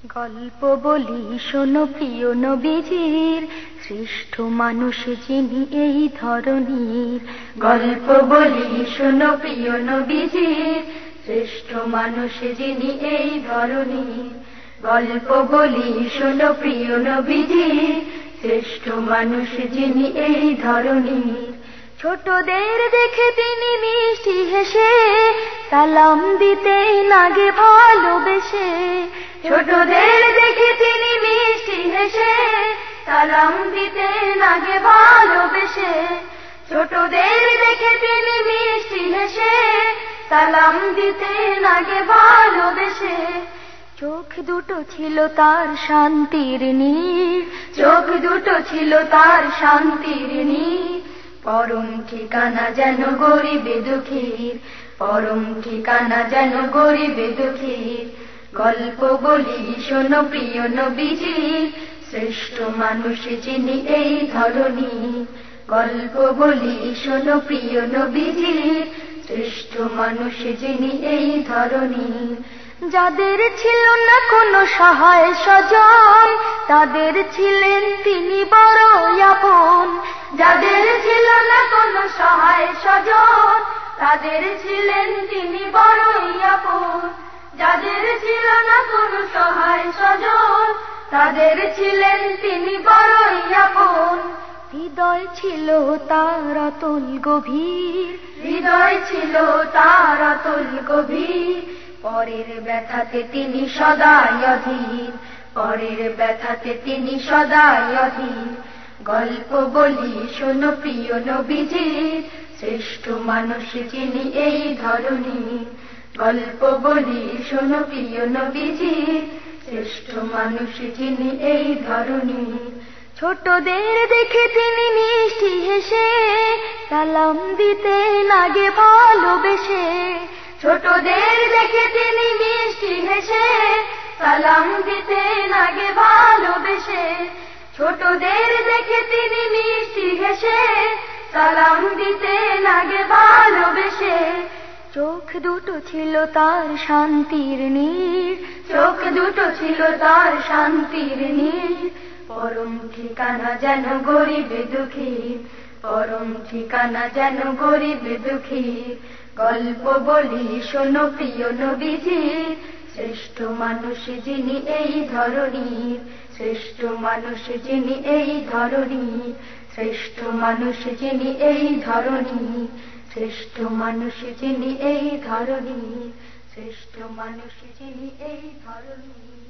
গল্প বলি শোনো প্রিয় নবীজির, শ্রেষ্ঠ মানুষ যিনি এই ধরনীর। গল্প বলি শোনো প্রিয় নবীজির, শ্রেষ্ঠ মানুষ যিনি এই ধরনীর। গল্প বলি শোনো প্রিয় নবীজির, শ্রেষ্ঠ মানুষ যিনি এই ধরনীর। ছোটদের দেখে তিনি মিষ্টি হেসে সালাম দিতে লাগে ভালোবেসে। ছোটদের দেখে তিনি মিষ্টি হেসে সালাম দিতে লাগে ভালোবেসে। ছোটদের দেখে তিনি মিষ্টি হেসে সালাম দিতে লাগে ভালোবেসে। চোখ দুটো ছিল তার শান্তির নীর, চোখ দুটো ছিল তার শান্তির নীর। পরম ঠিকানা যেন গরিবে দুঃখীর, পরম ঠিকানা যেন গরিবে দুঃখীর। গল্প বলি শোনো প্রিয় নবীজির, শ্রেষ্ঠ মানুষ যিনি এই ধরনীর। গল্প বলি শোনো প্রিয় নবীজির, শ্রেষ্ঠ মানুষ যিনি এই ধরনীর। যাদের ছিল না কোনো সহায় স্বজন, তাদের ছিলেন তিনি বড় আপন। যাদের ছিল না কোনো সহায় স্বজন, তাদের ছিলেন তিনি বড় আপন। যাদের ছিল না কোনো সহায় স্বজন, তাদের ছিলেন তিনি বড় আপন। হৃদয় ছিল তার অতুল গভীর, হৃদয় ছিল তার অতুল গভীর। পরের ব্যথাতে তিনি সদাই অধীর, পরের ব্যথাতে তিনি সদাই অধীর। গল্প বলি শোনো প্রিয় নবীজির, শ্রেষ্ঠ মানুষ যিনি এই ধরনীর। গল্প বলি শোনো প্রিয় নবীজির, শ্রেষ্ঠ মানুষ যিনি এই ধরনীর। ছোটদের দেখে তিনি মিষ্টি হেসে সালাম দিতে লাগে ভালোবেসে। ছোটদের দেখে তিনি মিষ্টি হেসে সালাম দিতে লাগে ভালোবেসে। ছোটদের দেখে তিনি মিষ্টি হেসে সালাম দিতে লাগে ভালোবেসে। চোখ দুটো ছিল তার শান্তির নীর, চোখ দুটো ছিল তার শান্তির নীর। পরম ঠিকানা যেন গরিবে দুঃখীর, পরম ঠিকানা যেন গরিবে দুঃখীর। গল্প বলি শোনো প্রিয় নবীজির, শ্রেষ্ঠ মানুষ যিনি এই ধরনীর। শ্রেষ্ঠ মানুষ যিনি এই ধরনীর, শ্রেষ্ঠ মানুষ যিনি এই ধরনীর। শ্রেষ্ঠ মানুষ যিনি এই ধরনীর, শ্রেষ্ঠ মানুষ যিনি এই ধরনীর।